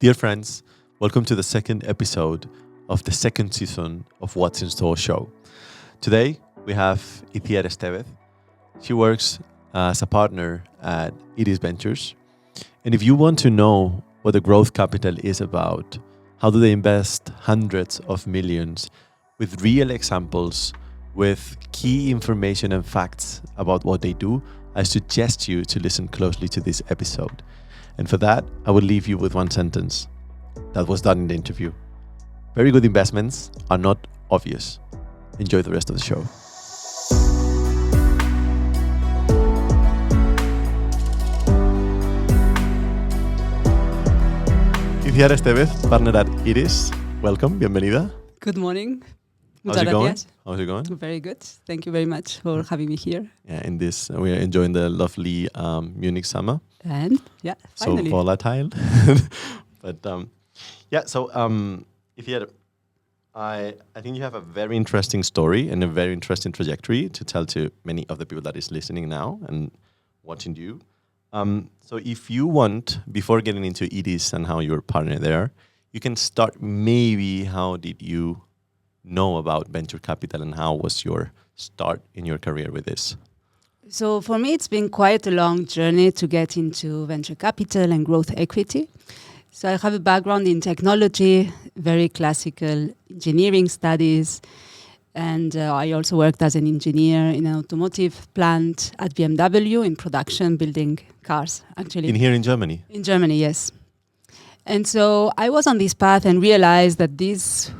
Dear friends, welcome to the second episode of the second season of What's in Store show. Today we have Itziar Estevez. She works as a partner at Itziar Ventures. And if you want to know what the growth capital is about, how do they invest hundreds of millions with real examples, with key information and facts about what they do, I suggest you to listen closely to this episode. And for that, I will leave you with one sentence that was done in the interview. Very good investments are not obvious. Enjoy the rest of the show. Itziar Estevez, partner at Itziar. Welcome, bienvenida. Good morning. How's it going? How's it going? Very good. Thank you very much for having me here. Yeah, in this, we are enjoying the lovely Munich summer. And yeah, finally. So volatile. But Itziar, I think you have a very interesting story and a very interesting trajectory to tell to many of the people that is listening now and watching you. So if you want, before getting into Itziar and how you're a partner there, you can start maybe how did you know about venture capital and how was your start in your career with this? So for me, it's been quite a long journey to get into venture capital and growth equity. So I have a background in technology, very classical engineering studies. And I also worked as an engineer in an automotive plant at BMW in production, building cars, actually. Here in Germany? In Germany, yes. And so I was on this path and realized that this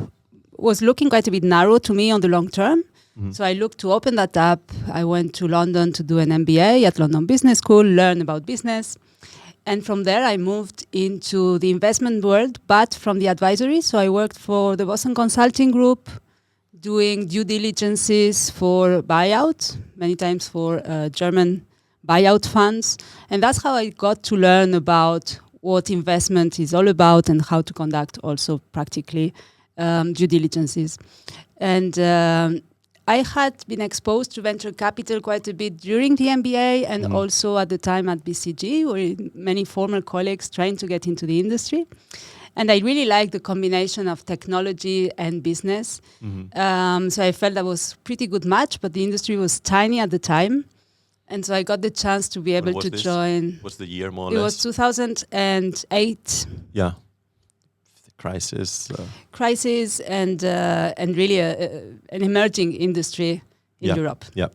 was looking quite a bit narrow to me on the long term. Mm-hmm. So I looked to open that up. I went to London to do an MBA at London Business School, learn about business. And from there, I moved into the investment world, but from the advisory. So I worked for the Boston Consulting Group, doing due diligences for buyout, many times for German buyout funds. And that's how I got to learn about what investment is all about and how to conduct also practically due diligences. And I had been exposed to venture capital quite a bit during the MBA and also at the time at BCG, where many former colleagues trying to get into the industry. And I really liked the combination of technology and business. So I felt that was a pretty good match, but the industry was tiny at the time. And so I got the chance to be able to join. What's the year more or less? It was 2008. Yeah. Crisis and really an emerging industry in Europe. Yeah.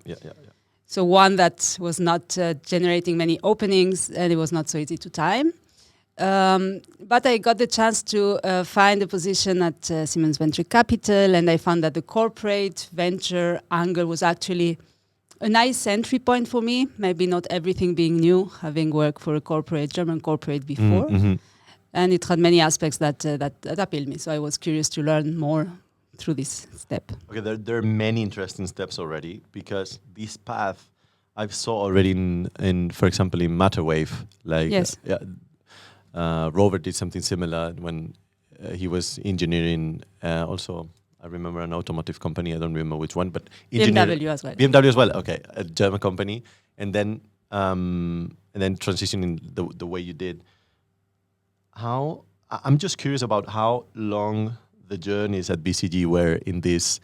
So one that was not generating many openings and it was not so easy to time. But I got the chance to find a position at Siemens Venture Capital, and I found that the corporate venture angle was actually a nice entry point for me. Maybe not everything being new, having worked for a German corporate before. And it had many aspects that appealed me. So I was curious to learn more through this step. Okay, there are many interesting steps already, because this path I saw already in for example, in Matterwave. Yes. Robert did something similar when he was engineering. Also, I remember an automotive company. I don't remember which one, but BMW as well. BMW as well. Okay, a German company, and then transitioning the way you did. I'm just curious about how long the journeys at BCG were in this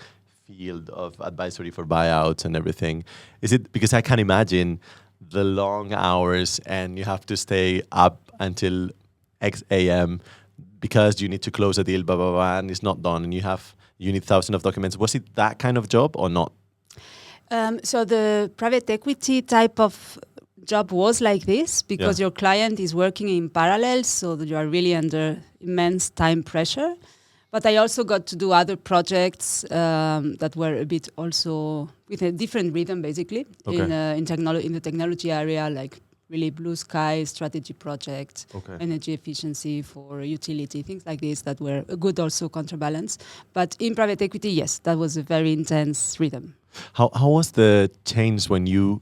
field of advisory for buyouts and everything. Is it because I can imagine the long hours and you have to stay up until X a.m. because you need to close a deal, blah, blah, blah, and it's not done, and you need thousands of documents. Was it that kind of job or not? So the private equity type of job was like this because your client is working in parallel, so that you are really under immense time pressure. But I also got to do other projects that were a bit also with a different rhythm, basically, in the technology area, like really blue sky strategy projects, energy efficiency for utility, things like this that were a good also counterbalance. But in private equity, yes, that was a very intense rhythm. How was the change when you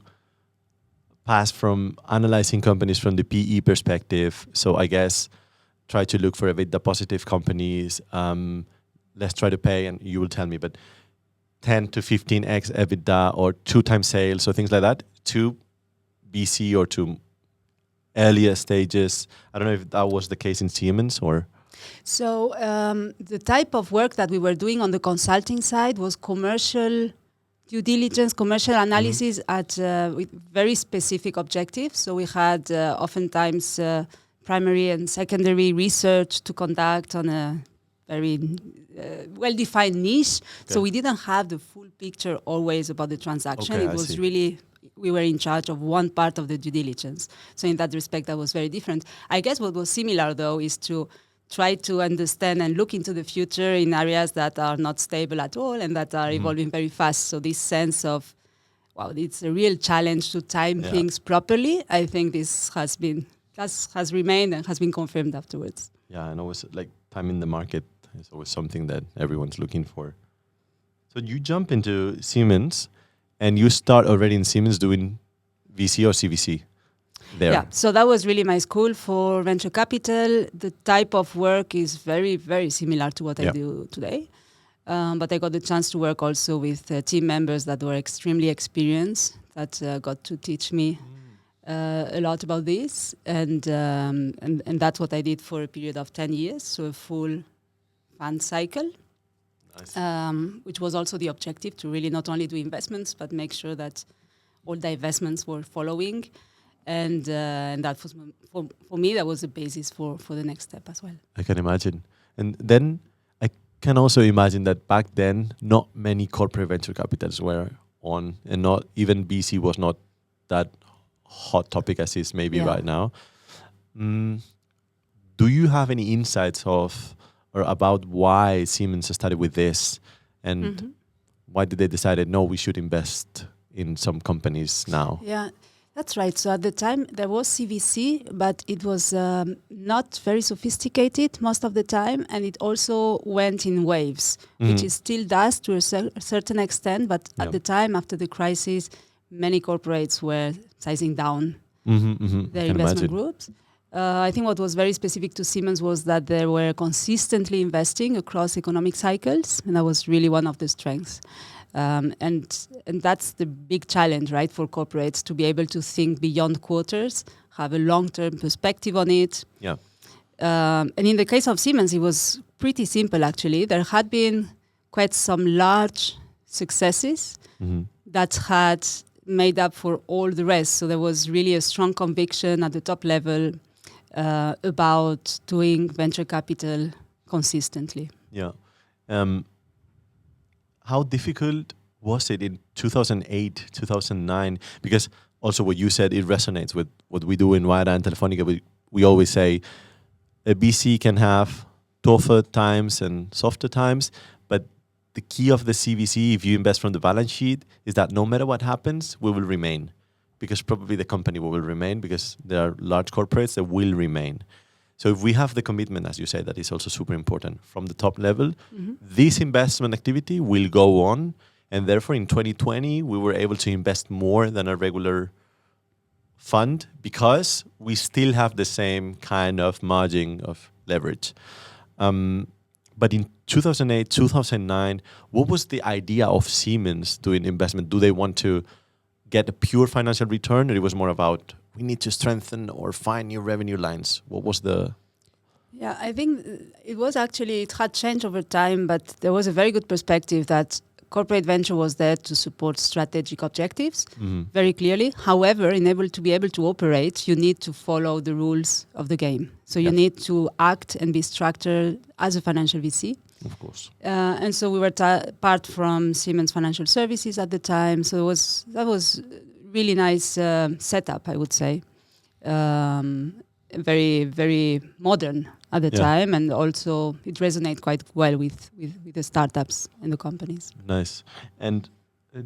passed from analyzing companies from the PE perspective? So I guess try to look for EBITDA positive companies. Let's try to pay, and you will tell me, but 10 to 15x EBITDA or 2 times sales or things like that to BC or to earlier stages? I don't know if that was the case in Siemens or. So the type of work that we were doing on the consulting side was commercial due diligence, commercial analysis with very specific objectives. So we had oftentimes primary and secondary research to conduct on a very well-defined niche. Okay. So we didn't have the full picture always about the transaction. Okay, it was really, we were in charge of one part of the due diligence. So in that respect, that was very different. I guess what was similar, though, is to try to understand and look into the future in areas that are not stable at all and that are evolving very fast. So this sense of, wow, it's a real challenge to time things properly. I think this has remained and has been confirmed afterwards. Yeah, and always like time in the market is always something that everyone's looking for. So you jump into Siemens and you start already in Siemens doing VC or CVC. There. Yeah, so that was really my school for venture capital. The type of work is very, very similar to what I do today. But I got the chance to work also with team members that were extremely experienced, that got to teach me a lot about this. And that's what I did for a period of 10 years, so a full fund cycle, which was also the objective, to really not only do investments, but make sure that all the investments were following. And that was, for me, that was the basis for the next step as well. I can imagine. And then I can also imagine that back then, not many corporate venture capitals were on, and not even VC was not that hot topic as is maybe right now. Do you have any insights of or about why Siemens started with this, and why did they decide, no, we should invest in some companies now? Yeah. That's right. So at the time, there was CVC, but it was not very sophisticated most of the time. And it also went in waves, which it still does to a certain extent. But at the time, after the crisis, many corporates were sizing down their investment groups. I think what was very specific to Siemens was that they were consistently investing across economic cycles. And that was really one of the strengths. And that's the big challenge, right, for corporates, to be able to think beyond quarters, have a long-term perspective on it. Yeah. And in the case of Siemens, it was pretty simple, actually. There had been quite some large successes that had made up for all the rest. So there was really a strong conviction at the top level about doing venture capital consistently. Yeah. How difficult was it in 2008, 2009? Because also what you said, it resonates with what we do in Wayra and Telefonica. We always say a VC can have tougher times and softer times, but the key of the CVC, if you invest from the balance sheet, is that no matter what happens, we will remain. Because probably the company will remain, because there are large corporates that will remain. So if we have the commitment, as you say, that is also super important from the top level, this investment activity will go on. And therefore, in 2020, we were able to invest more than a regular fund because we still have the same kind of margin of leverage. But in 2008, 2009, what was the idea of Siemens doing investment? Do they want to get a pure financial return, or it was more about we need to strengthen or find new revenue lines? What was the... Yeah, I think it had changed over time, but there was a very good perspective that corporate venture was there to support strategic objectives very clearly. However, to be able to operate, you need to follow the rules of the game. So you need to act and be structured as a financial VC. Of course. And so we were part from Siemens Financial Services at the time. So that was really nice setup, I would say. Very, very modern at the time, and also it resonated quite well with the startups and the companies. Nice. And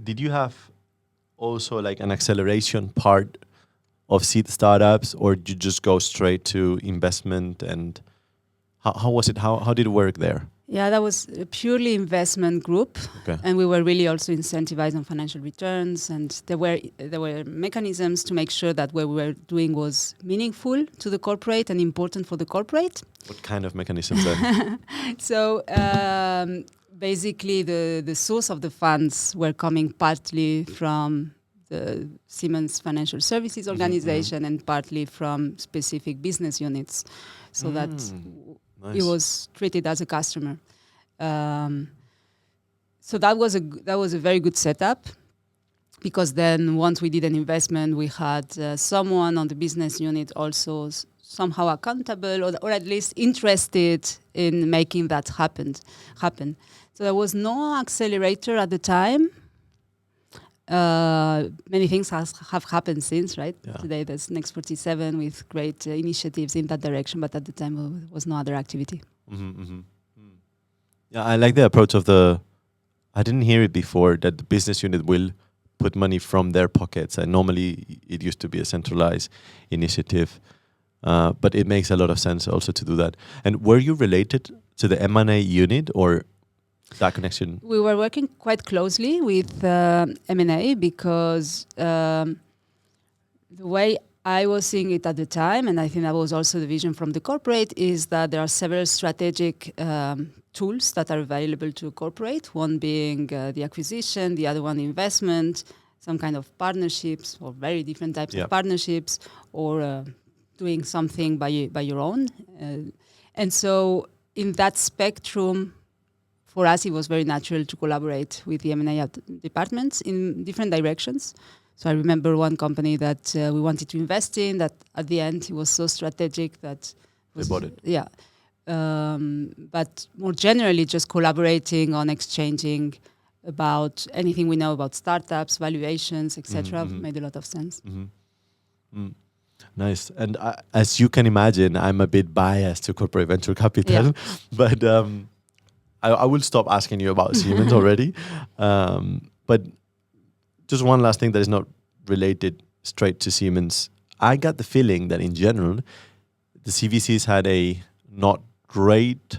did you have also like an acceleration part of seed startups, or did you just go straight to investment? And how was it? How did it work there? Yeah, that was a purely investment group, and we were really also incentivized on financial returns, and there were mechanisms to make sure that what we were doing was meaningful to the corporate and important for the corporate. What kind of mechanisms then? So basically, the source of the funds were coming partly from the Siemens Financial Services organization and partly from specific business units, so that it was treated as a customer. So that was a very good setup, because then once we did an investment, we had someone on the business unit also somehow accountable or at least interested in making that happen. So there was no accelerator at the time. Many things have happened since, right? Yeah. Today there's Next 47 with great initiatives in that direction, but at the time there was no other activity. Yeah, I like the approach of I didn't hear it before, that the business unit will put money from their pockets. And normally it used to be a centralized initiative. But it makes a lot of sense also to do that. And were you related to the M&A unit or that connection? We were working quite closely with M&A because the way I was seeing it at the time, and I think that was also the vision from the corporate, is that there are several strategic tools that are available to a corporate, one being the acquisition, the other one investment, some kind of partnerships or very different types of partnerships, or doing something by your own. And so in that spectrum, for us, it was very natural to collaborate with the M&A departments in different directions. So I remember one company that we wanted to invest in, that at the end it was so strategic that they bought it. Yeah. But more generally, just collaborating on exchanging about anything we know about startups, valuations, etc. made a lot of sense. Nice. And as you can imagine, I'm a bit biased to corporate venture capital, but I will stop asking you about Siemens already. But just one last thing that is not related straight to Siemens. I got the feeling that in general, the CVCs had a not great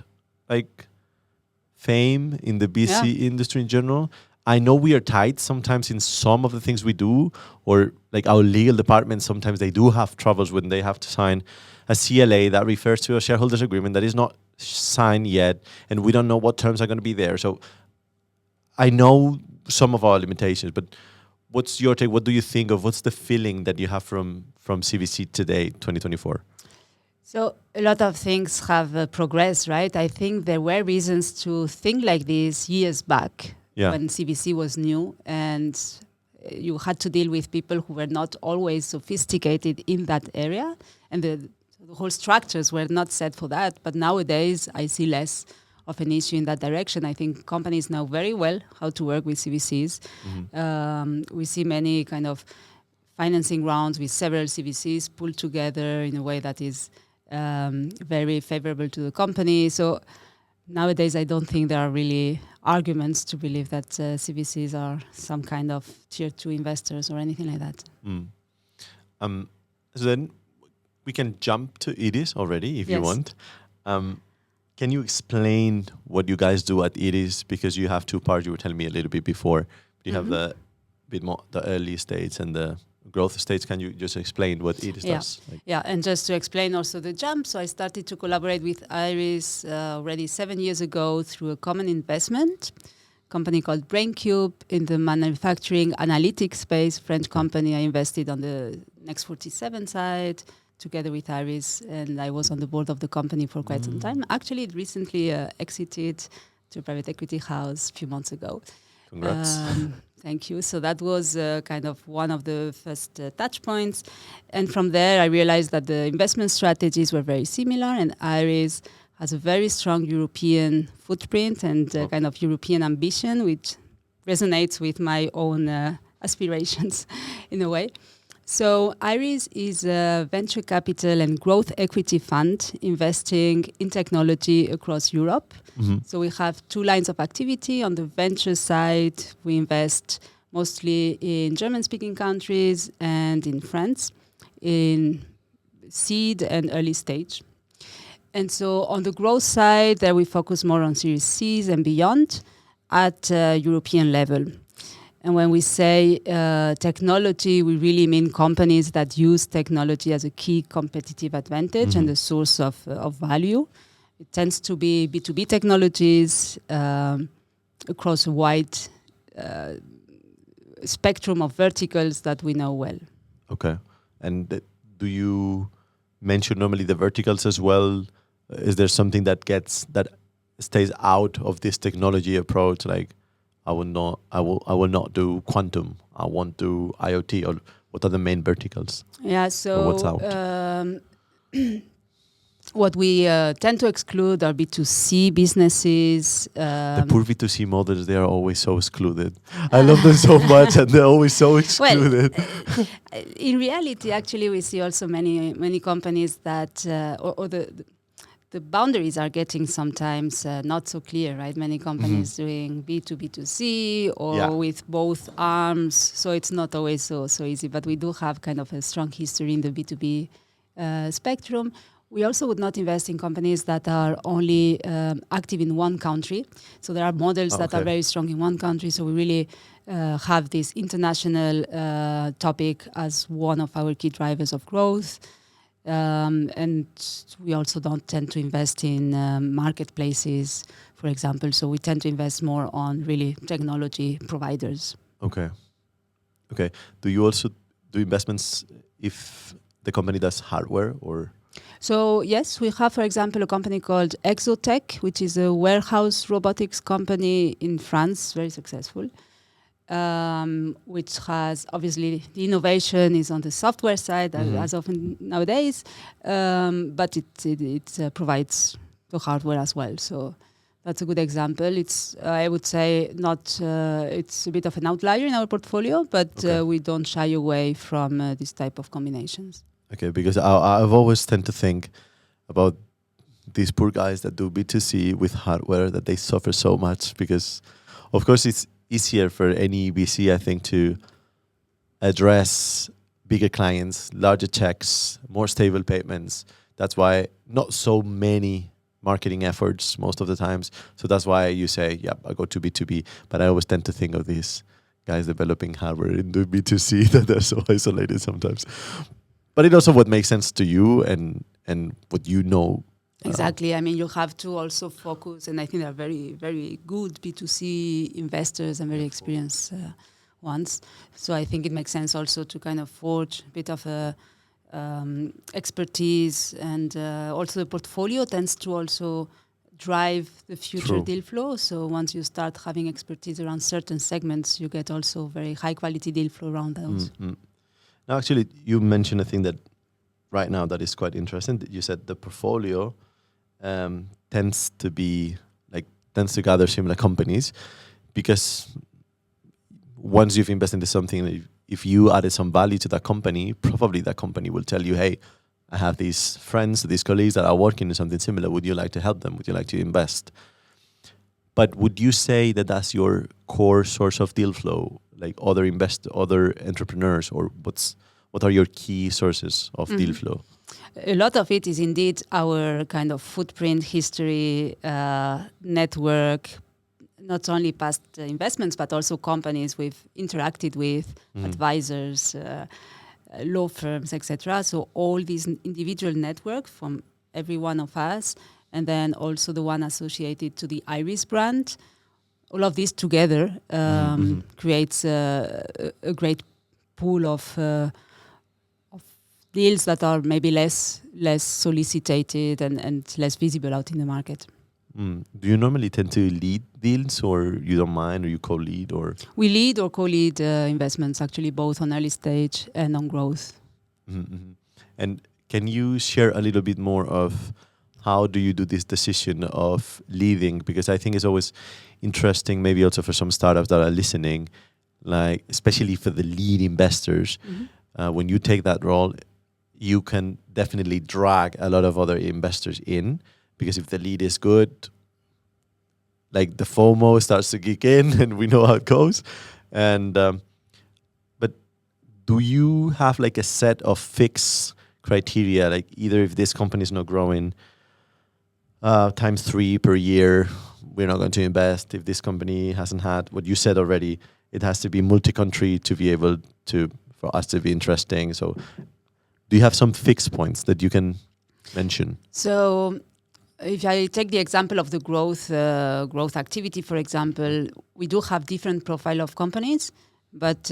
fame in the BC industry in general. I know we are tight sometimes in some of the things we do, or like our legal department, sometimes they do have troubles when they have to sign a CLA that refers to a shareholders agreement that is not signed yet, and we don't know what terms are going to be there. So I know some of our limitations, but what's your take? What do you think of? What's the feeling that you have from CVC today, 2024? So a lot of things have progressed, right? I think there were reasons to think like this years back when CVC was new, and you had to deal with people who were not always sophisticated in that area, and the whole structures were not set for that. But nowadays, I see less of an issue in that direction. I think companies know very well how to work with CVCs. We see many kind of financing rounds with several CVCs pulled together in a way that is very favorable to the company. So nowadays, I don't think there are really arguments to believe that CVCs are some kind of tier 2 investors or anything like that. So then we can jump to IRIS already if you want. Can you explain what you guys do at IRIS? Because you have two parts. You were telling me a little bit before. You have the bit more the early stage and the growth stage. Can you just explain what IRIS does? And just to explain also the jump. So I started to collaborate with IRIS already 7 years ago through a common investment company called BrainCube in the manufacturing analytics space, French company. I invested on the Next 47 side together with IRIS, and I was on the board of the company for quite some time. Actually, it recently exited to a private equity house a few months ago. Congrats. Thank you. So that was kind of one of the first touch points. And from there, I realized that the investment strategies were very similar, and IRIS has a very strong European footprint and kind of European ambition, which resonates with my own aspirations in a way. So IRIS is a venture capital and growth equity fund investing in technology across Europe. So we have two lines of activity. On the venture side, we invest mostly in German-speaking countries and in France, in seed and early stage. And so on the growth side, there we focus more on Series Cs and beyond at European level. And when we say technology, we really mean companies that use technology as a key competitive advantage and a source of value. It tends to be B2B technologies across a wide spectrum of verticals that we know well. Okay. And do you mention normally the verticals as well? Is there something that stays out of this technology approach? Like, I will not do quantum. I won't do IoT. Or what are the main verticals? Yeah. Or what's out? What we tend to exclude are B2C businesses. The poor B2C models, they are always so excluded. I love them so much, and they're always so excluded. Well, in reality, actually, we see also many companies that, or the boundaries are getting sometimes not so clear, right? Many companies doing B2B2C or with both arms, so it's not always so easy. But we do have kind of a strong history in the B2B spectrum. We also would not invest in companies that are only active in one country. So there are models that are very strong in one country. So we really have this international topic as one of our key drivers of growth. And we also don't tend to invest in marketplaces, for example. So we tend to invest more on really technology providers. Okay. Do you also do investments if the company does hardware or? So yes, we have, for example, a company called Exotech, which is a warehouse robotics company in France, very successful, which has obviously the innovation is on the software side as often nowadays, but it provides the hardware as well. So that's a good example. It's I would say not. It's a bit of an outlier in our portfolio, but we don't shy away from this type of combinations. Okay, because I've always tend to think about these poor guys that do B2C with hardware, that they suffer so much because, of course, it's easier for any VC, I think, to address bigger clients, larger checks, more stable payments. That's why not so many marketing efforts most of the times. So that's why you say, yeah, I'll go to B2B. But I always tend to think of these guys developing hardware in the B2C that they're so isolated sometimes. But it also what makes sense to you and what you know. Exactly. I mean, you have to also focus, and I think they're very, very good B2C investors and very experienced ones. So I think it makes sense also to kind of forge a bit of a expertise, and also the portfolio tends to also drive the future deal flow. So once you start having expertise around certain segments, you get also very high quality deal flow around those. Mm-hmm. Now, actually, you mentioned a thing that right now that is quite interesting. You said the portfolio tends to gather similar companies, because once you've invested into something, if you added some value to that company, probably that company will tell you, hey, I have these friends, these colleagues that are working in something similar. Would you like to help them? Would you like to invest? But would you say that that's your core source of deal flow, like other entrepreneurs, or what are your key sources of deal flow? A lot of it is indeed our kind of footprint, history, network, not only past investments, but also companies we've interacted with, advisors, law firms, etc. So all these individual network from every one of us, and then also the one associated to the Iris brand. All of this together creates a great pool of deals that are maybe less solicited and less visible out in the market. Do you normally tend to lead deals, or you don't mind, or you co-lead, or? We lead or co-lead investments, actually, both on early stage and on growth. And can you share a little bit more of how do you do this decision of leading? Because I think it's always interesting, maybe also for some startups that are listening, like especially for the lead investors, when you take that role, you can definitely drag a lot of other investors in, because if the lead is good, like the FOMO starts to kick in, and we know how it goes. And but do you have like a set of fixed criteria, like either if this company is not growing times 3 per year, we're not going to invest. If this company hasn't had what you said already, it has to be multi-country to be able to, for us to be interesting. So do you have some fixed points that you can mention? So if I take the example of the growth activity, for example, we do have different profile of companies. But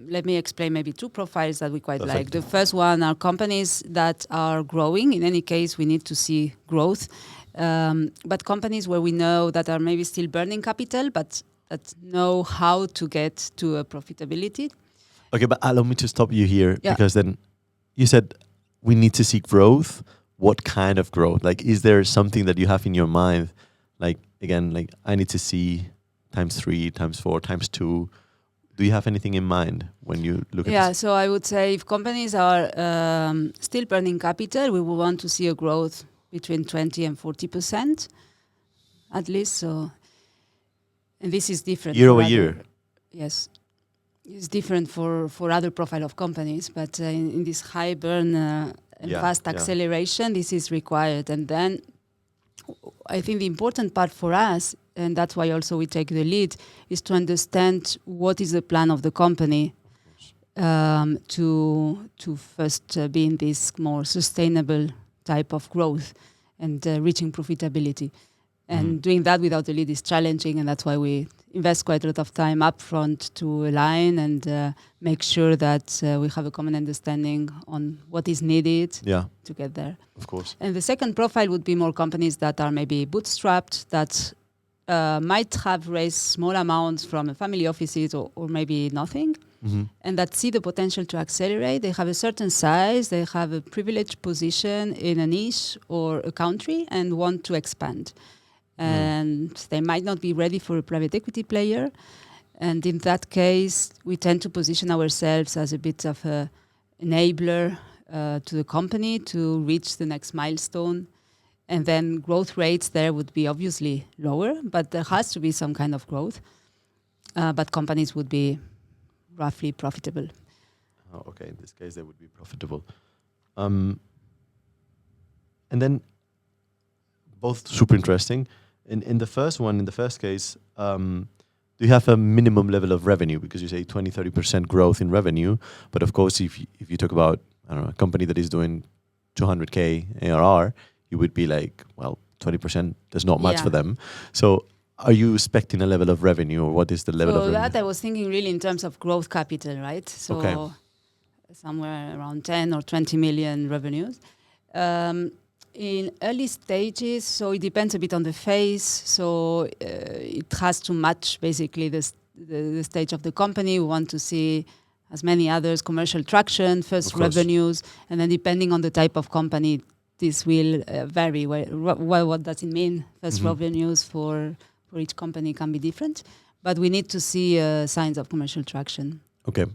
let me explain maybe two profiles that we quite Perfect. like. The first one are companies that are growing. In any case, we need to see growth. But companies where we know that are maybe still burning capital, but that know how to get to a profitability. Okay, but allow me to stop you here, Yeah. because then you said we need to see growth. What kind of growth? Like, is there something that you have in your mind? Like, again, like I need to see ×3, ×4, ×2. Do you have anything in mind when you look at Yeah, this? so I would say if companies are still burning capital, we will want to see a growth between 20 and 40%, at least. So, and this is different Year for over other- year? Yes, it's different for other profile of companies, but in this high burn and Yeah, fast yeah. acceleration, this is required. And then I think the important part for us, and that's why also we take the lead, is to understand what is the plan of the company to first be in this more sustainable type of growth and reaching profitability. And doing that without the lead is challenging, and that's why we invest quite a lot of time upfront to align and make sure that we have a common understanding on what is needed Yeah, to get there. of course. And the second profile would be more companies that are maybe bootstrapped, that might have raised small amounts from family offices or maybe nothing, and that see the potential to accelerate. They have a certain size, they have a privileged position in a niche or a country and want to expand. And they might not be ready for a private equity player. And in that case, we tend to position ourselves as a bit of an enabler to the company to reach the next milestone. And then growth rates there would be obviously lower, but there has to be some kind of growth. But companies would be roughly profitable. Oh, okay, in this case, they would be profitable. And then both super interesting. In the first one, in the first case, do you have a minimum level of revenue? Because you say 20, 30% growth in revenue. But of course, if you talk about, I don't know, a company that is doing 200K ARR, you would be like, well, 20%, there's not much for them. So are you expecting a level of revenue, or what is the level of revenue? So that I was thinking really in terms of growth capital, right? So somewhere around 10 or 20 million revenues. In early stages, so it depends a bit on the phase. So it has to match basically the stage of the company. We want to see, as many others, commercial traction, first revenues, and then depending on the type of company, this will vary. What does it mean? First revenues for each company can be different, but we need to see signs of commercial traction. Okay.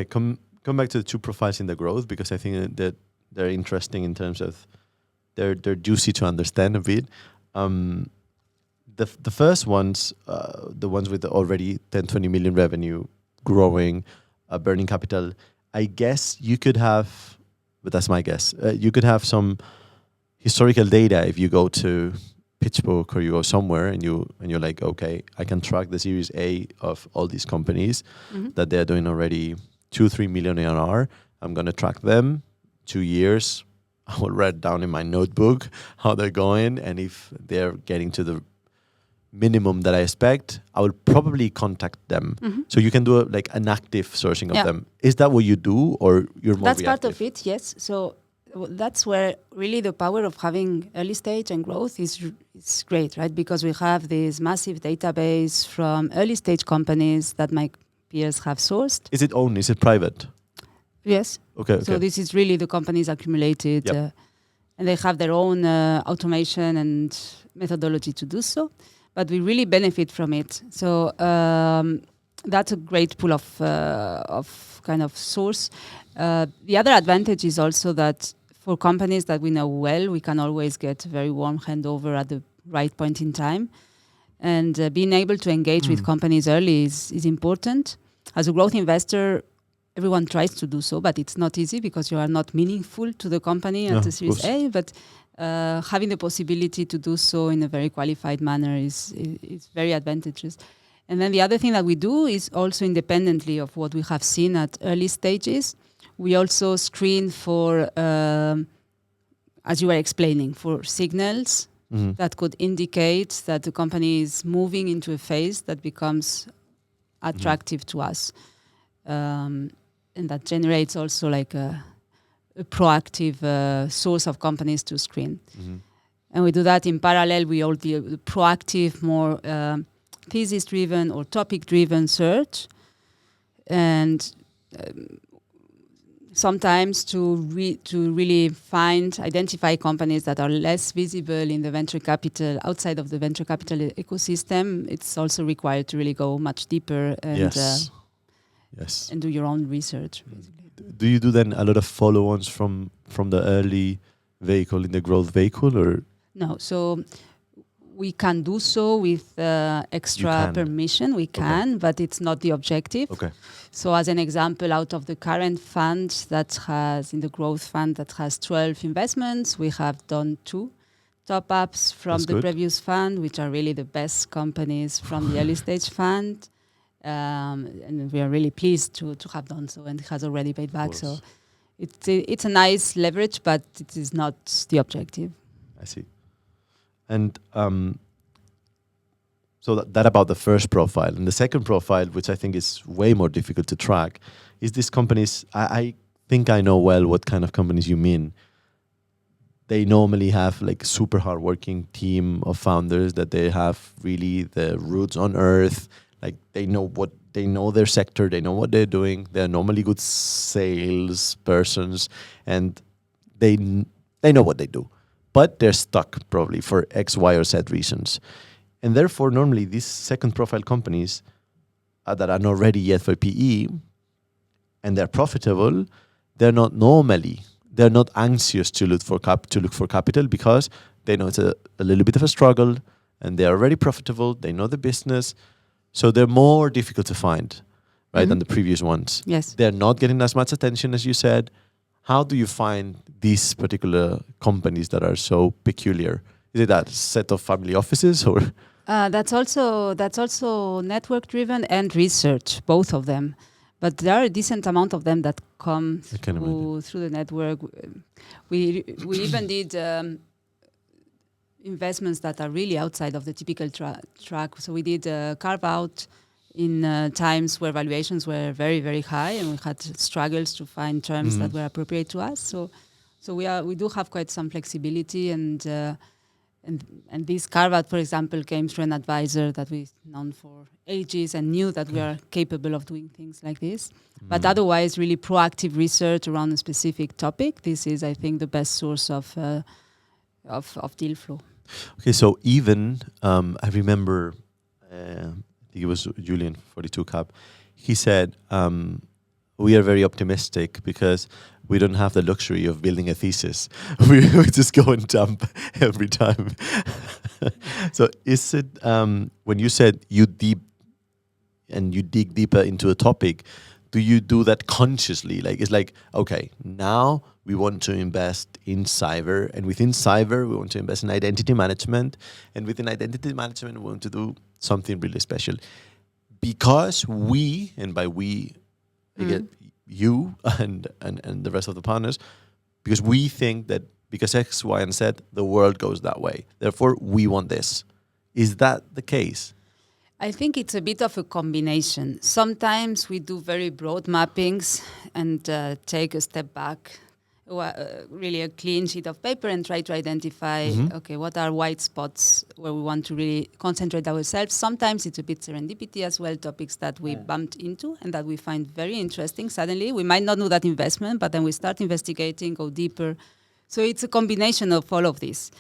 Come back to the two profiles in the growth, because I think that they're interesting in terms of they're juicy to understand a bit. The first ones, the ones with already 10, 20 million revenue, growing, burning capital, I guess you could have, but that's my guess, you could have some historical data if you go to PitchBook or you go somewhere and you're like, okay, I can track the Series A of all these companies that they're doing already 2-3 million ARR. I'm going to track them 2 years. I will write down in my notebook how they're going, and if they're getting to the minimum that I expect, I will probably contact them. So you can do an active sourcing of them. Is that what you do, or you're more That's reactive? part of it, yes. So that's where really the power of having early stage and growth is great, right? Because we have this massive database from early stage companies that my peers have sourced. Is it owned? Is it private? Yes. Okay. So this is really the companies accumulated, and they have their own automation and methodology to do so. But we really benefit from it. So that's a great pool of kind of source. The other advantage is also that for companies that we know well, we can always get a very warm handover at the right point in time. And being able to engage with companies early is important. As a growth investor, everyone tries to do so, but it's not easy because you are not meaningful to the company at the Series A. But having the possibility to do so in a very qualified manner is very advantageous. And then the other thing that we do is also independently of what we have seen at early stages, we also screen for, as you were explaining, for signals that could indicate that the company is moving into a phase that becomes attractive to us. And that generates also like a proactive source of companies to screen. And we do that in parallel. We all do the proactive, more thesis-driven or topic-driven search. And sometimes to really identify companies that are less visible in the venture capital, outside of the venture capital ecosystem, it's also required to really go much deeper and and do your own research. Basically. Do you do then a lot of follow-ons from the early vehicle in the growth vehicle, or no? So we can do so with extra permission. We can, but it's not the objective. Okay. So as an example, out of the current fund that has, in the growth fund that has 12 investments, we have done 2 top-ups from the previous fund, which are really the best companies from the early stage fund. And we are really pleased to have done so, and it has already paid back. So it's a nice leverage, but it is not the objective. I see. And so that about the first profile. And the second profile, which I think is way more difficult to track, is these companies. I think I know well what kind of companies you mean. They normally have like super hardworking team of founders that they have really the roots on earth. Like they know their sector, they know what they're doing. They're normally good sales persons, and they know what they do. But they're stuck probably for X, Y, or Z reasons. And therefore, normally these second profile companies that are not ready yet for PE and they're profitable, they're not anxious to look for capital, because they know it's a little bit of a struggle and they're already profitable, they know the business. So they're more difficult to find, right, than the previous ones. Yes. They're not getting as much attention, as you said. How do you find these particular companies that are so peculiar? Is it that set of family offices, or? That's also network driven and research, both of them. But there are a decent amount of them that come through the network. We even did investments that are really outside of the typical track. So we did carve out in times where valuations were very, very high, and we had struggles to find terms that were appropriate to us. So we do have quite some flexibility, and this carve out, for example, came through an advisor that we've known for ages and knew that we are capable of doing things like this. But otherwise, really proactive research around a specific topic. This is, I think, the best source of deal flow. Okay, so even I remember. I think it was Julian, 42 Cap. He said, we are very optimistic because we don't have the luxury of building a thesis. We just go and jump every time. So is it, when you said you dig deeper into a topic, do you do that consciously? Like, it's like, okay, now we want to invest in cyber, and within cyber, we want to invest in identity management, and within identity management, we want to do something really special. Because we, and by we, I get you and the rest of the partners, because we think that because X, Y, and Z, the world goes that way. Therefore, we want this. Is that the case? I think it's a bit of a combination. Sometimes we do very broad mappings and take a step back, really a clean sheet of paper, and try to identify, okay, what are white spots where we want to really concentrate ourselves. Sometimes it's a bit serendipity as well, topics that we bumped into and that we find very interesting. Suddenly, we might not know that investment, but then we start investigating, go deeper. So it's a combination of all of this.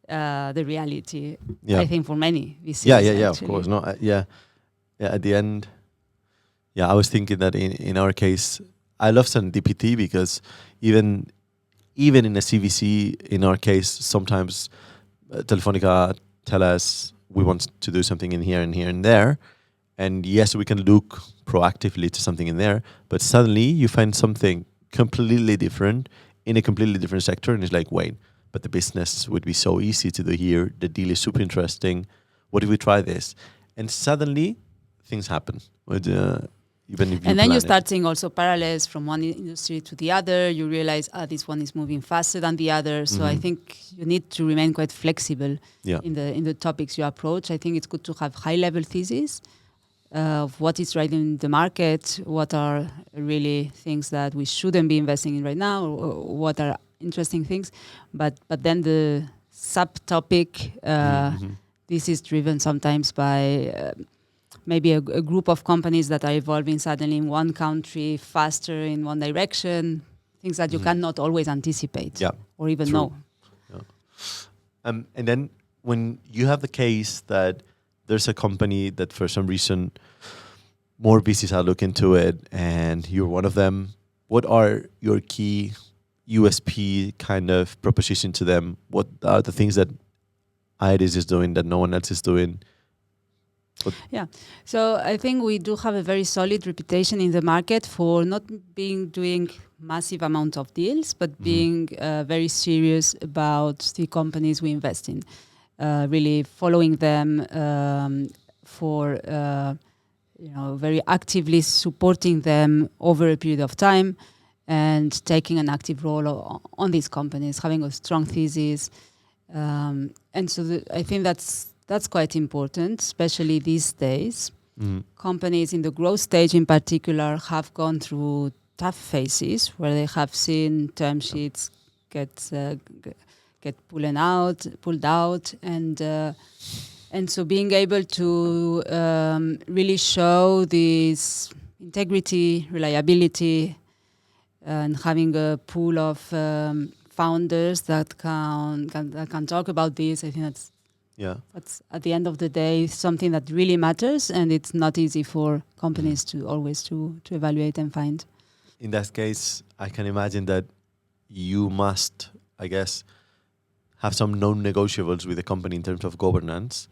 The reality, I think, for many VCs. Yeah, of course. No, at the end, I was thinking that in our case, I love serendipity because even in a CVC, in our case, sometimes Telefonica tell us we want to do something in here and here and there. And yes, we can look proactively to something in there, but suddenly you find something completely different in a completely different sector, and it's like, wait, but the business would be so easy to do here. The deal is super interesting. What if we try this? And suddenly, things happen. Even if and then you start seeing also parallels from one industry to the other. You realize, this one is moving faster than the other. So I think you need to remain quite flexible in the topics you approach. I think it's good to have high-level theses, of what is right in the market, what are really things that we shouldn't be investing in right now, or what are interesting things. But then the subtopic, this is driven sometimes by maybe a group of companies that are evolving suddenly in one country faster in one direction, things that you cannot always anticipate or even know. Yeah. And then when you have the case that there's a company that for some reason more VCs are looking into it and you're one of them, what are your key USP kind of proposition to them? What are the things that Iris is doing that no one else is doing? So I think we do have a very solid reputation in the market for not doing massive amount of deals, but being very serious about the companies we invest in, really following them for very actively supporting them over a period of time and taking an active role on these companies, having a strong thesis. And so I think that's quite important, especially these days. Companies in the growth stage in particular have gone through tough phases where they have seen term sheets get pulled out, and so being able to really show this integrity, reliability, and having a pool of founders that can talk about this, I think that's at the end of the day something that really matters, and it's not easy for companies to always to evaluate and find. In that case, I can imagine that you must, I guess, have some non-negotiables with the company in terms of governance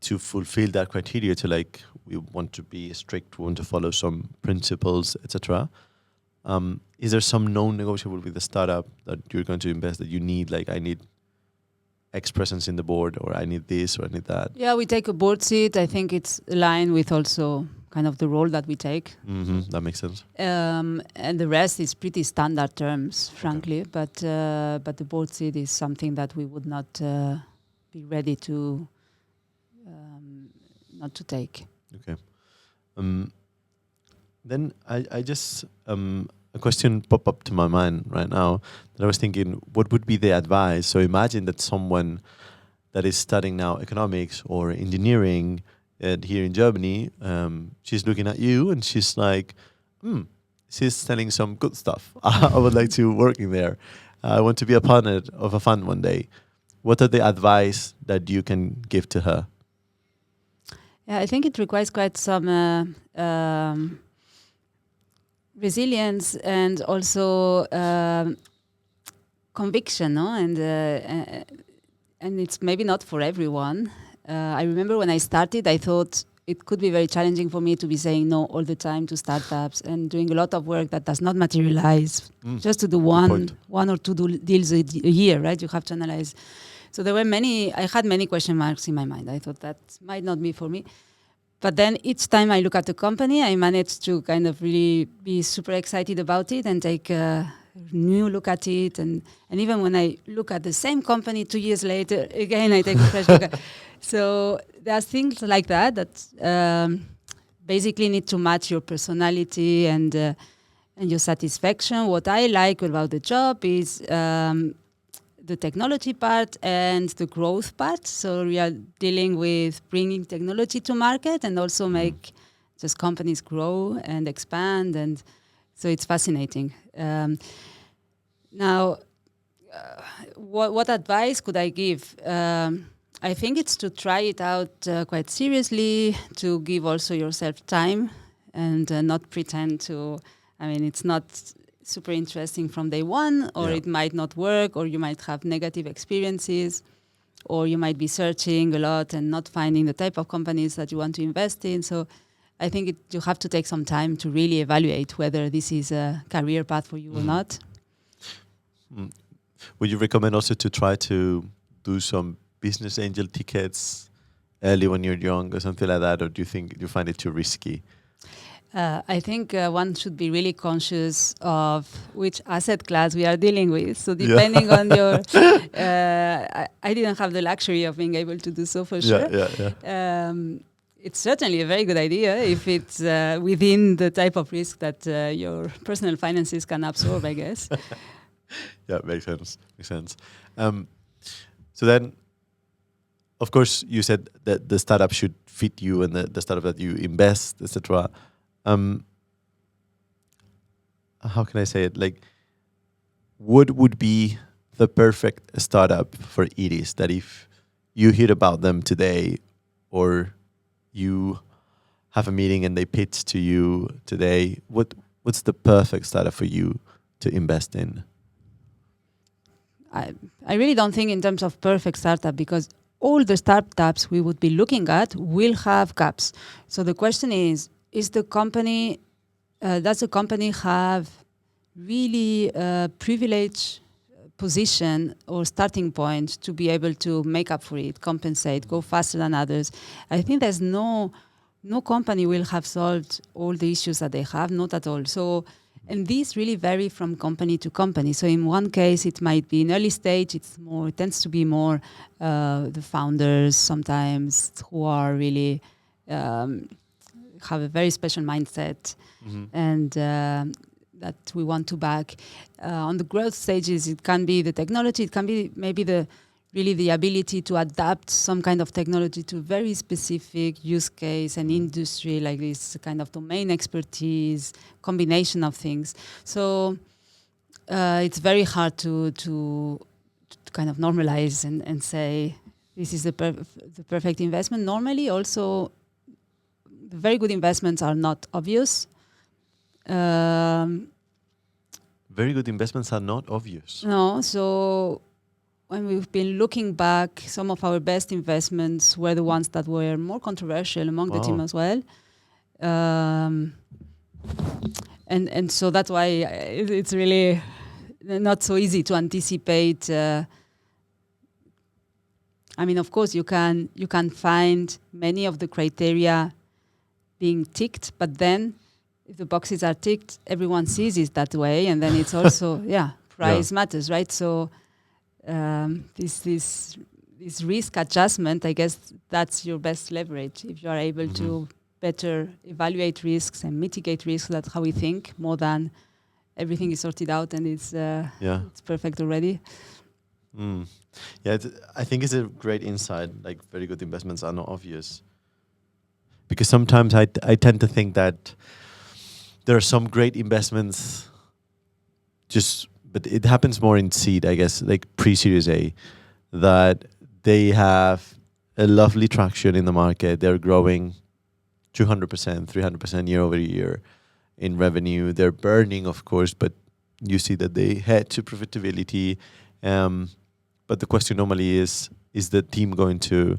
to fulfill that criteria. To we want to be strict, we want to follow some principles, etc. Is there some non-negotiable with the startup that you're going to invest that you need? I need X presence in the board, or I need this, or I need that. Yeah, we take a board seat. I think it's aligned with also kind of the role that we take. That makes sense. And the rest is pretty standard terms, frankly. Okay. But the board seat is something that we would not be ready to not to take. Okay. Then I just a question popped up to my mind right now that I was thinking, what would be the advice? So imagine that someone that is studying now economics or engineering here in Germany, she's looking at you and she's like, she's selling some good stuff. I would like to work in there. I want to be a partner of a fund one day. What are the advice that you can give to her? Yeah, I think it requires quite some resilience and also conviction, no? And it's maybe not for everyone. I remember when I started, I thought it could be very challenging for me to be saying no all the time to startups and doing a lot of work that does not materialize, just to do one or two deals a year, right? You have to analyze. So I had many question marks in my mind. I thought that might not be for me. But then each time I look at the company, I managed to kind of really be super excited about it and take a new look at it. And even when I look at the same company 2 years later, again, I take a fresh look at it. So there's things like that basically need to match your personality and your satisfaction. What I like about the job is the technology part and the growth part. So we are dealing with bringing technology to market and also make just companies grow and expand. And so it's fascinating. Now, what advice could I give? I think it's to try it out quite seriously, to give also yourself time and not pretend to, it's not super interesting from day one, or it might not work, or you might have negative experiences, or you might be searching a lot and not finding the type of companies that you want to invest in. So I think you have to take some time to really evaluate whether this is a career path for you or not. Would you recommend also to try to do some business angel tickets early when you're young or something like that, or do you find it too risky? I think one should be really conscious of which asset class we are dealing with. So depending on your, I didn't have the luxury of being able to do so for sure. it's certainly a very good idea if it's within the type of risk that your personal finances can absorb, I guess. Yeah, makes sense. Makes sense. So then, of course, you said that the startup should fit you and the startup that you invest, etc. How can I say it? Like, what would be the perfect startup for Iris that if you hear about them today or you have a meeting and they pitch to you today, what's the perfect startup for you to invest in? I really don't think in terms of perfect startup, because all the startups we would be looking at will have gaps. So the question is the company, does the company have really a privileged position or starting point to be able to make up for it, compensate, go faster than others? I think there's no company will have solved all the issues that they have, not at all. So, and these really vary from company to company. So in one case, it might be in early stage. It tends to be more the founders sometimes who are really have a very special mindset, and that we want to back. On the growth stages, it can be the technology. It can be maybe the ability to adapt some kind of technology to very specific use case and industry, like this kind of domain expertise, combination of things. So it's very hard to kind of normalize and say this is the perfect investment. Normally, also, the very good investments are not obvious. Very good investments are not obvious. No, so when we've been looking back, some of our best investments were the ones that were more controversial among the team as well. And so that's why it's really not so easy to anticipate. I mean, of course, you can find many of the criteria being ticked, but then if the boxes are ticked, everyone sees it that way, and then it's also price matters, right? So this risk adjustment, I guess that's your best leverage. If you are able to better evaluate risks and mitigate risks, that's how we think, more than everything is sorted out and it's perfect already. Yeah, I think it's a great insight. Like, very good investments are not obvious, because sometimes I tend to think that there are some great investments, but it happens more in seed, I guess, like pre-Series A, that they have a lovely traction in the market. They're growing 200%, 300% year over year in revenue. They're burning, of course, but you see that they head to profitability. But the question normally is the team going to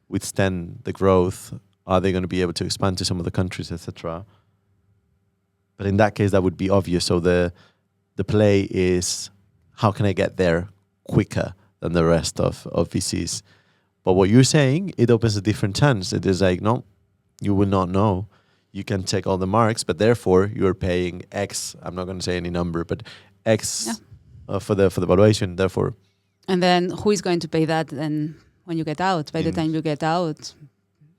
withstand the growth? Are they going to be able to expand to some of the countries, etc.? But in that case, that would be obvious. So the play is, how can I get there quicker than the rest of VCs? But what you're saying, it opens a different chance. It is like, no, you will not know. You can check all the marks, but therefore you're paying X. I'm not going to say any number, but X for the valuation. Therefore, and then who is going to pay that? Then when you get out, by the time you get out,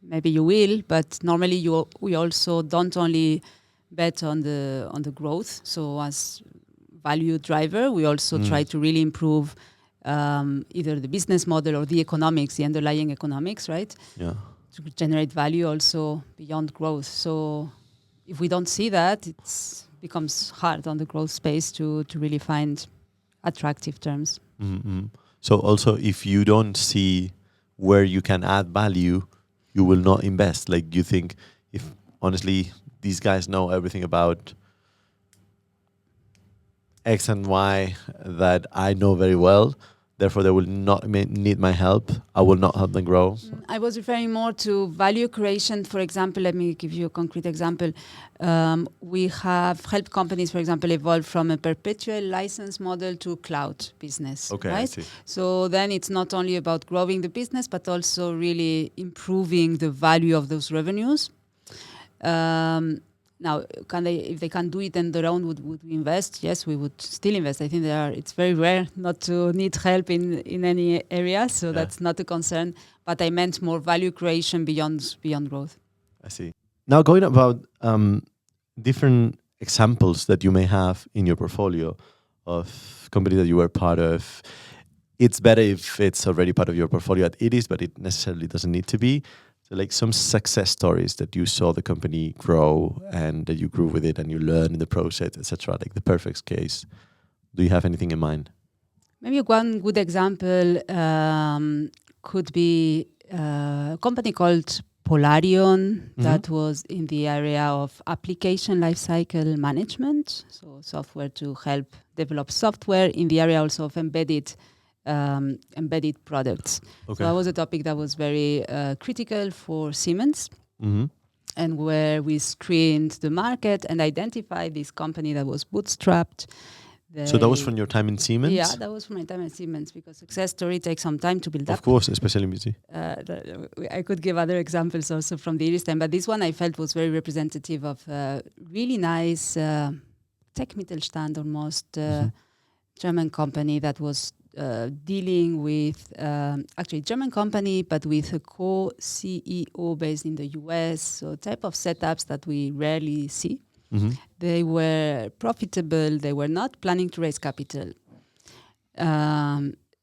maybe you will. But normally we also don't only bet on the growth. So as value driver, we also try to really improve either the business model or the economics, the underlying economics, right? Yeah. To generate value also beyond growth. So if we don't see that, it becomes hard on the growth space to really find attractive terms. Mm-hmm. So also, if you don't see where you can add value, you will not invest. Like, you think, if honestly these guys know everything about X and Y that I know very well, therefore they will not need my help, I will not help them grow. I was referring more to value creation. For example, let me give you a concrete example. We have helped companies, for example, evolve from a perpetual license model to cloud business. Okay, right? I see. So then it's not only about growing the business, but also really improving the value of those revenues. Now, if they can't do it on their own, would we invest? Yes, we would still invest. I think it's very rare not to need help in any area, so that's not a concern. But I meant more value creation beyond growth. I see. Now, going about different examples that you may have in your portfolio of companies that you were part of. It's better if it's already part of your portfolio at it is, but it necessarily doesn't need to be. So like some success stories that you saw the company grow and that you grew with it and you learned in the process, etc. Like the perfect case. Do you have anything in mind? Maybe one good example could be a company called Polarion that was in the area of application lifecycle management, so software to help develop software in the area also of embedded products. Okay. So that was a topic that was very critical for Siemens, and where we screened the market and identified this company that was bootstrapped. So that was from your time in Siemens? Yeah, that was from my time in Siemens, because success story takes some time to build up. Of course, especially in BC. I could give other examples also from the Iris time, but this one I felt was very representative of a really nice tech Mittelstand almost German company that was dealing with, actually German company, but with a co-CEO based in the US, so type of setups that we rarely see. They were profitable. They were not planning to raise capital.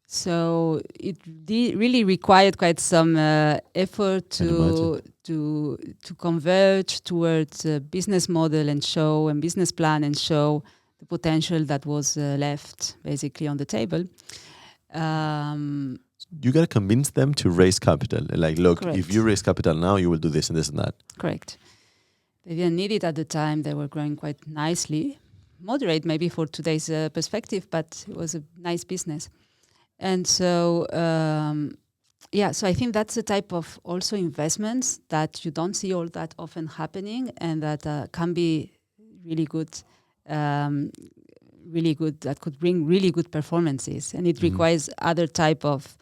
So it really required quite some effort to converge towards a business model and business plan and show the potential that was left basically on the table. You got to convince them to raise capital. Like, look, correct. If you raise capital now, you will do this and this and that. Correct. They didn't need it at the time. They were growing quite nicely. Moderate maybe for today's perspective, but it was a nice business. And so, so I think that's the type of also investments that you don't see all that often happening, and that can be really good, that could bring really good performances. And it requires other type of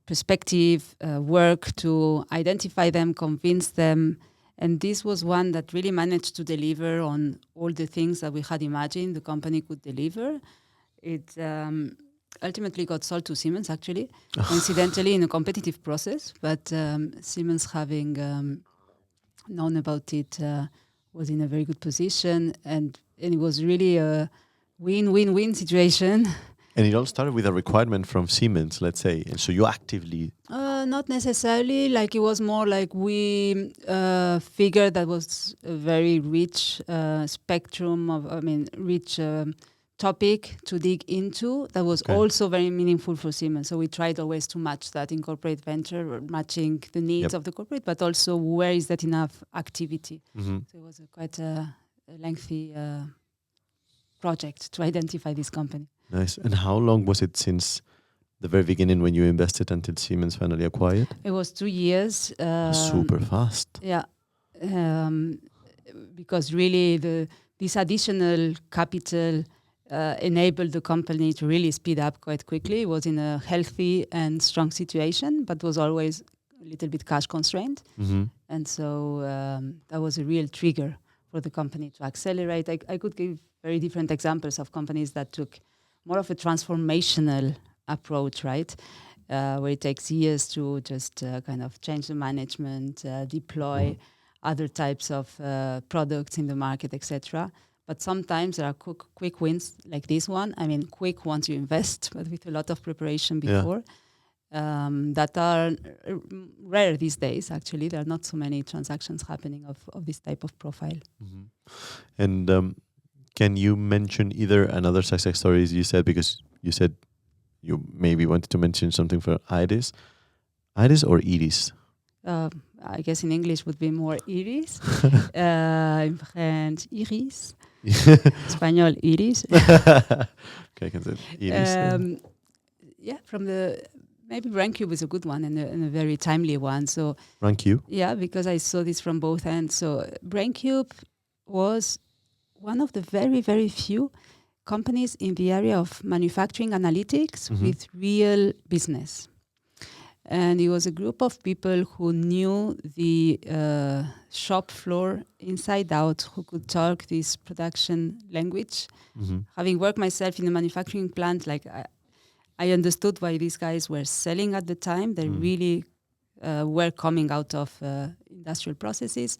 perspective, work to identify them, convince them. And this was one that really managed to deliver on all the things that we had imagined the company could deliver. It ultimately got sold to Siemens, actually, coincidentally in a competitive process. But Siemens, having known about it, was in a very good position. And it was really a win-win-win situation. And it all started with a requirement from Siemens, let's say. And so you actively... Not necessarily. Like, it was more like we figured that was a very rich spectrum of, rich topic to dig into that was also very meaningful for Siemens. So we tried always to match that in corporate venture, matching the needs of the corporate, but also where is that enough activity. So it was quite a lengthy project to identify this company. Nice. And how long was it since the very beginning when you invested until Siemens finally acquired? It was 2 years. Super fast. Yeah. Because really this additional capital enabled the company to really speed up quite quickly. It was in a healthy and strong situation, but was always a little bit cash constrained. And so that was a real trigger for the company to accelerate. I could give very different examples of companies that took more of a transformational approach, right? Where it takes years to just kind of change the management, deploy other types of products in the market, etc. But sometimes there are quick wins like this one. I mean, quick once you invest, but with a lot of preparation before. That are rare these days, actually. There are not so many transactions happening of this type of profile. And can you mention either another success stories you said, because you said you maybe wanted to mention something for Iris? Iris or Iris? I guess in English would be more Iris. In French, Iris. Spanish, Iris. Okay, I can say Iris. From maybe BrainCube is a good one and a very timely one. So BrainCube? Yeah, because I saw this from both ends. So BrainCube was one of the very, very few companies in the area of manufacturing analytics with real business. And it was a group of people who knew the shop floor inside out, who could talk this production language. Having worked myself in a manufacturing plant, like I understood why these guys were selling at the time. They really were coming out of industrial processes.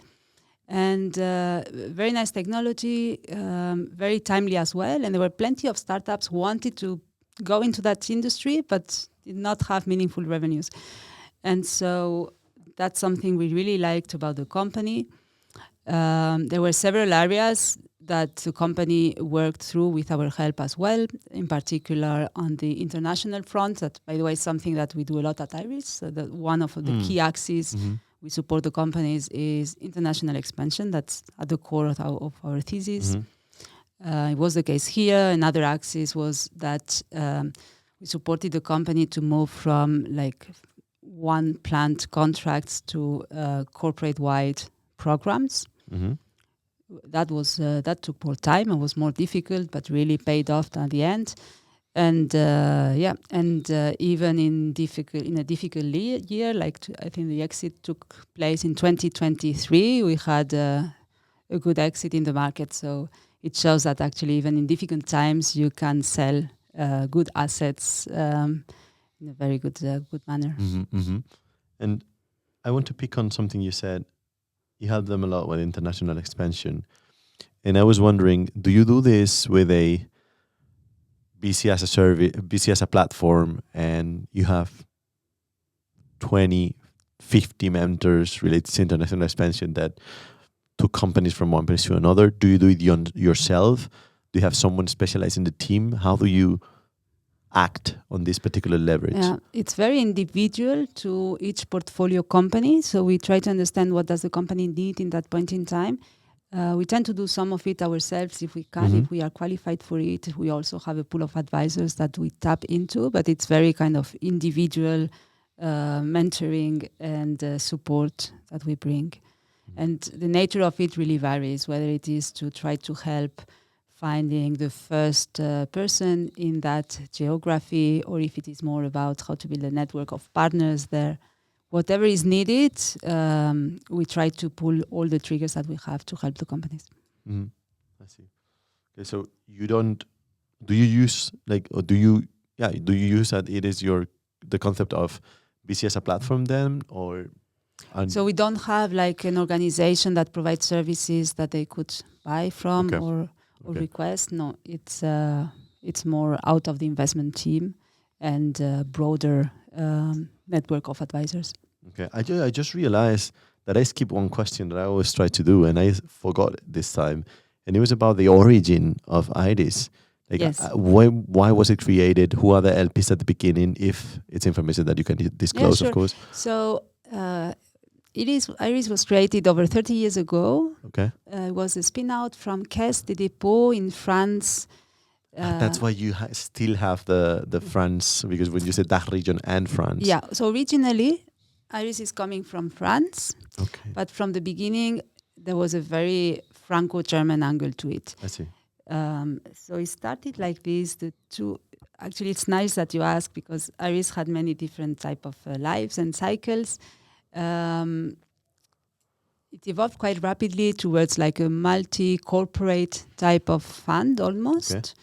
And very nice technology, very timely as well. And there were plenty of startups who wanted to go into that industry, but did not have meaningful revenues. And so that's something we really liked about the company. There were several areas that the company worked through with our help as well, in particular on the international front. That, by the way, is something that we do a lot at Iris. So that one of the key axes we support the companies is international expansion. That's at the core of our thesis. It was the case here. Another axis was that we supported the company to move from like one plant contracts to corporate-wide programs. That took more time and was more difficult, but really paid off at the end. And even in a difficult year, I think the exit took place in 2023, we had a good exit in the market. So it shows that actually even in difficult times, you can sell good assets in a very good manner. And I want to pick on something you said. You help them a lot with international expansion. And I was wondering, do you do this with a BC as a service, BC as a platform, and you have 20, 50 mentors related to international expansion that took companies from one place to another? Do you do it yourself? Do you have someone specialized in the team? How do you act on this particular leverage? Yeah, it's very individual to each portfolio company. So we try to understand what does the company need in that point in time. We tend to do some of it ourselves if we can, if we are qualified for it. We also have a pool of advisors that we tap into, but it's very kind of individual mentoring and support that we bring. And the nature of it really varies, whether it is to try to help finding the first person in that geography, or if it is more about how to build a network of partners there. Whatever is needed, we try to pull all the triggers that we have to help the companies. I see. Okay, so do you use that it is the concept of BC as a platform then, or? So we don't have like an organization that provides services that they could buy from or request. No, it's more out of the investment team and broader network of advisors. Okay, I just realized that I skipped one question that I always try to do, and I forgot this time, and it was about the origin of Iris. Like, yes. Why was it created? Who are the LPs at the beginning? If it's information that you can disclose, sure. Of course. So Iris was created over 30 years ago. Okay, it was a spin-out from Caisse des Dépôts in France. That's why you still have the France, because when you said that region and France. Yeah, so originally, Iris is coming from France, okay, but from the beginning, there was a very Franco-German angle to it. I see. So it started like this. Actually, it's nice that you ask, because Iris had many different type of lives and cycles. It evolved quite rapidly towards like a multi-corporate type of fund almost,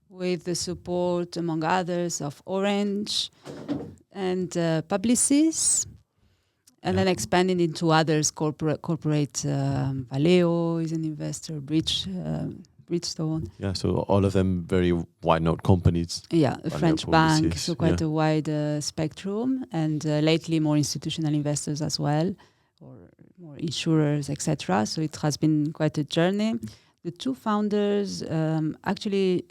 with the support, among others, of Orange and Publicis, and then expanding into others, corporate Valeo is an investor, Bridgestone. Yeah, so all of them very wide-known companies. Yeah, a Valeo, French bank, Publicis, so quite a wide spectrum, and lately more institutional investors as well, or more insurers, etc. So it has been quite a journey. The two founders actually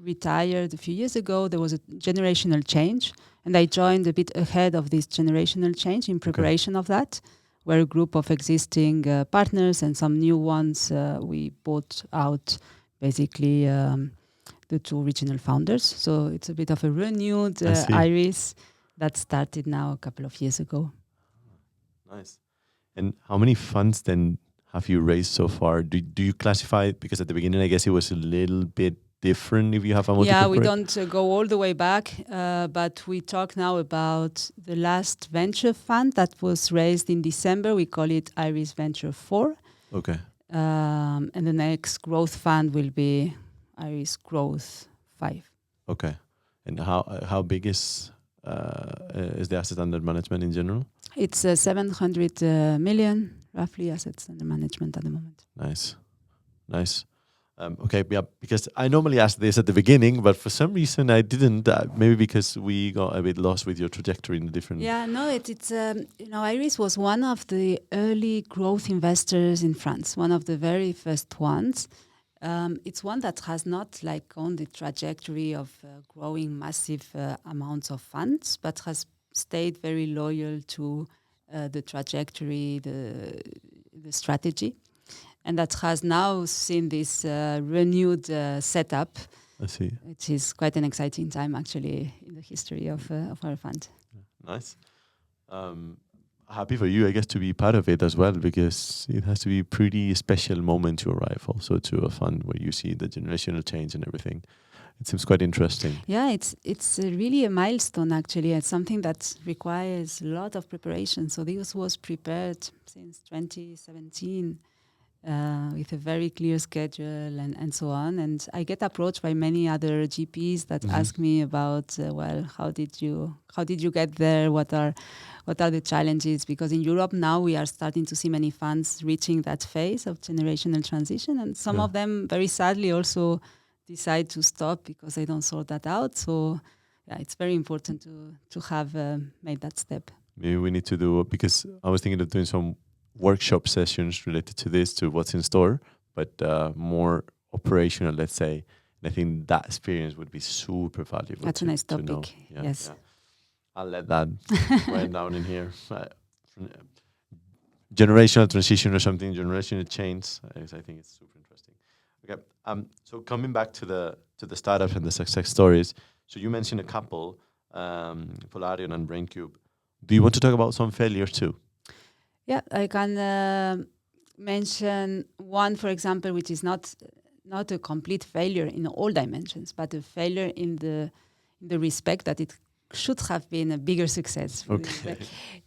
retired a few years ago. There was a generational change, and I joined a bit ahead of this generational change in preparation of that, where a group of existing partners and some new ones, we bought out basically the two original founders. So it's a bit of a renewed Iris that started now a couple of years ago. Nice. And how many funds then have you raised so far? Do you classify it? Because at the beginning, I guess it was a little bit different if you have a multi-corporate. Yeah, we don't go all the way back, but we talk now about the last venture fund that was raised in December. We call it Iris Venture 4. Okay. And the next growth fund will be Iris Growth 5. Okay. And how big is the asset under management in general? It's 700 million, roughly, assets under management at the moment. Nice. Okay, yeah, because I normally ask this at the beginning, but for some reason I didn't. Maybe because we got a bit lost with your trajectory in the different. Yeah, no, it's Iris was one of the early growth investors in France, one of the very first ones. It's one that has not on the trajectory of growing massive amounts of funds, but has stayed very loyal to the trajectory, the strategy. And that has now seen this renewed setup. I see. Which is quite an exciting time, actually, in the history of our fund. Nice. Happy for you, I guess, to be part of it as well, because it has to be a pretty special moment to arrive also to a fund where you see the generational change and everything. It seems quite interesting. Yeah, it's really a milestone, actually. It's something that requires a lot of preparation. So this was prepared since 2017. With a very clear schedule and so on. And I get approached by many other GPs that ask me about, how did you get there? What are the challenges? Because in Europe now we are starting to see many funds reaching that phase of generational transition. And some of them very sadly also decide to stop because they don't sort that out. So yeah, it's very important to have made that step. Maybe we need to do, because I was thinking of doing some workshop sessions related to this, to what's in store, but more operational, let's say. And I think that experience would be super valuable. That's a nice topic. Yeah, yes. Yeah. I'll let that write down in here. Generational transition or something, generational change. I think it's super interesting. Okay. So coming back to the startups and the success stories. So you mentioned a couple, Polarion and BrainCube. Do you want to talk about some failures too? Yeah, I can mention one, for example, which is not a complete failure in all dimensions, but a failure in the respect that it should have been a bigger success. Okay.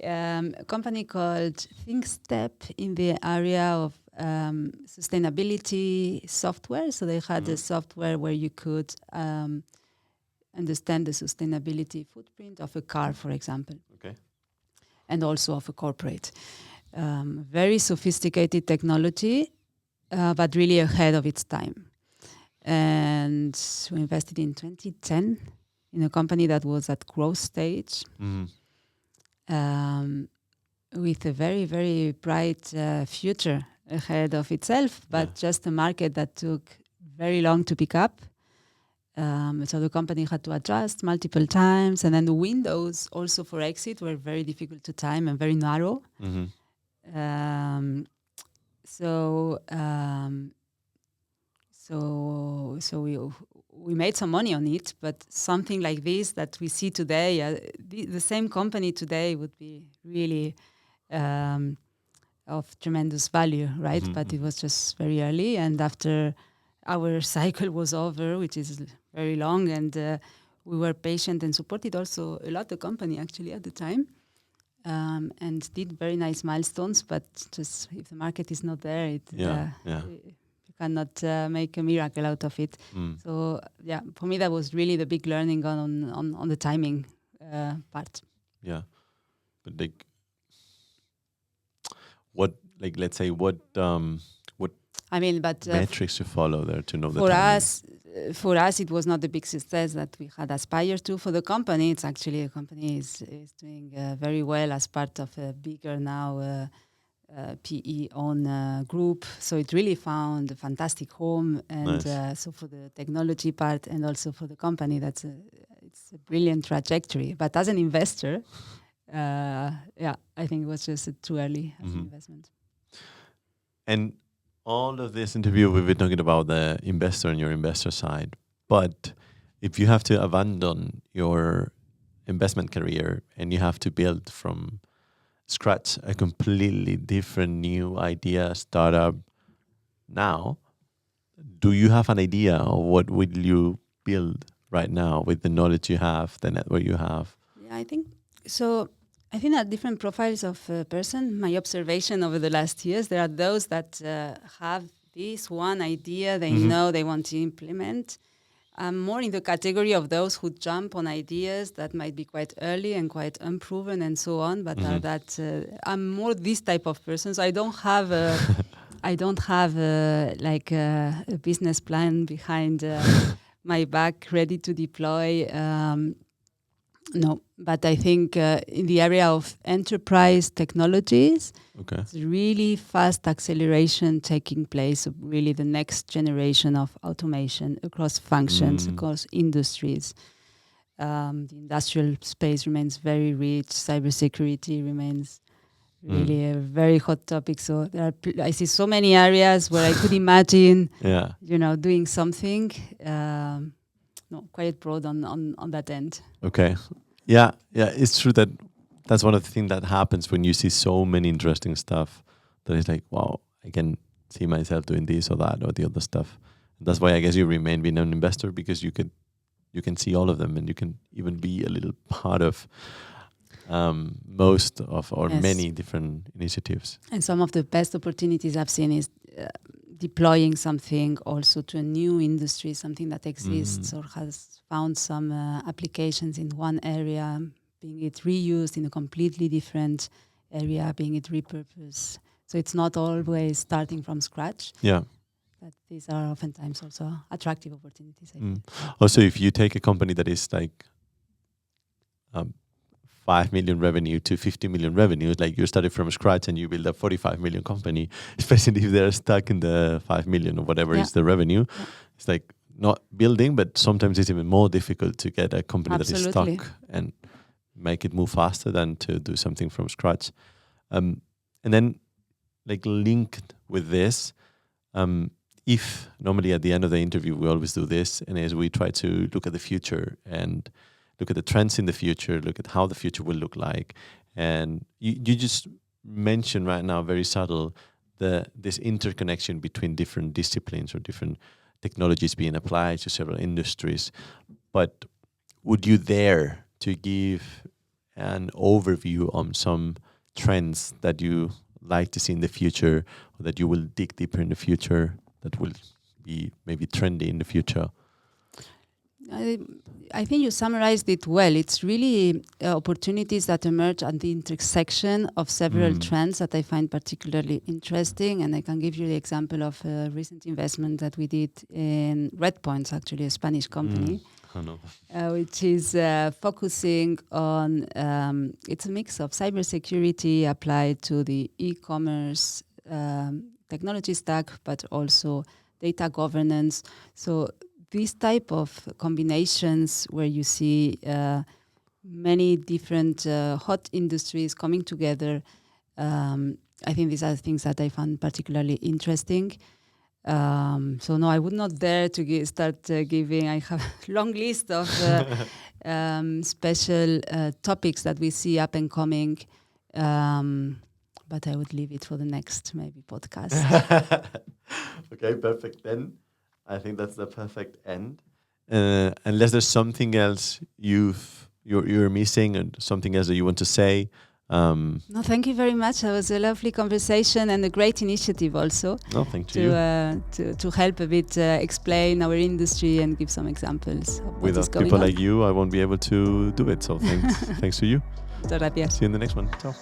A company called ThinkStep in the area of sustainability software. So they had a software where you could understand the sustainability footprint of a car, for example. Okay. And also of a corporate. Very sophisticated technology, but really ahead of its time. And we invested in 2010 in a company that was at growth stage, with a very, very bright future ahead of itself, but just a market that took very long to pick up. So the company had to adjust multiple times, and then the windows also for exit were very difficult to time and very narrow. So we made some money on it, but something like this that we see today, the same company today would be really of tremendous value, right? But it was just very early, and after our cycle was over, which is very long, and we were patient and supported also a lot the company actually at the time, and did very nice milestones. But just if the market is not there, you cannot make a miracle out of it. So yeah, for me that was really the big learning on the timing part. Yeah, but let's say what I mean, but metrics you follow there to know for us, it was not the big success that we had aspired to. For the company, it's actually a company is doing very well as part of a bigger now PE-owned group. So it really found a fantastic home, and so for the technology part and also for the company, it's a brilliant trajectory. But as an investor, I think it was just too early as an investment. And all of this interview, we've been talking about the investor and your investor side. But if you have to abandon your investment career and you have to build from scratch a completely different new idea, startup now, do you have an idea of what will you build right now with the knowledge you have, the network you have? Yeah, I think so. I think that different profiles of a person, my observation over the last years, there are those that have this one idea they know they want to implement. I'm more in the category of those who jump on ideas that might be quite early and quite unproven and so on. But I'm more this type of person. So I don't have like a business plan behind my back ready to deploy. No, but I think in the area of enterprise technologies, it's really fast acceleration taking place of really the next generation of automation across functions, across industries. The industrial space remains very rich. Cybersecurity remains really a very hot topic. So there are I see so many areas where I could imagine, doing something. Quite broad on that end. Okay. Yeah, it's true that's one of the things that happens when you see so many interesting stuff that it's like, wow, I can see myself doing this or that or the other stuff. That's why I guess you remain being an investor, because you can see all of them and you can even be a little part of most of or many different initiatives. And some of the best opportunities I've seen is deploying something also to a new industry, something that exists or has found some applications in one area, being it reused in a completely different area, being it repurposed. So it's not always starting from scratch. Yeah. But these are oftentimes also attractive opportunities, I think. Also, if you take a company that is like 5 million revenue to 50 million revenue, like you started from scratch and you build a 45 million company, especially if they're stuck in the 5 million or whatever is the revenue. It's like not building, but sometimes it's even more difficult to get a company that is stuck and make it move faster than to do something from scratch. And then like linked with this, if normally at the end of the interview, we always do this, and as we try to look at the future and look at the trends in the future, look at how the future will look like. And you just mentioned right now, very subtle, this interconnection between different disciplines or different technologies being applied to several industries. But would you dare to give an overview on some trends that you like to see in the future, or that you will dig deeper in the future, that will be maybe trendy in the future? I think you summarized it well. It's really opportunities that emerge at the intersection of several trends that I find particularly interesting. And I can give you the example of a recent investment that we did in Redpoints, actually a Spanish company, which is focusing on, it's a mix of cybersecurity applied to the e-commerce technology stack, but also data governance. So these type of combinations where you see many different hot industries coming together, I think these are things that I found particularly interesting. So no, I would not dare to start giving. I have a long list of special topics that we see up and coming, but I would leave it for the next maybe podcast. Okay, perfect. Then I think that's the perfect end. Unless there's something else you're missing, and something else that you want to say. No, thank you very much. It was a lovely conversation and a great initiative also. No, thank you. To help a bit explain our industry and give some examples. Without people like you, I won't be able to do it. So thanks to you. Muchas gracias. See you in the next one. Ciao.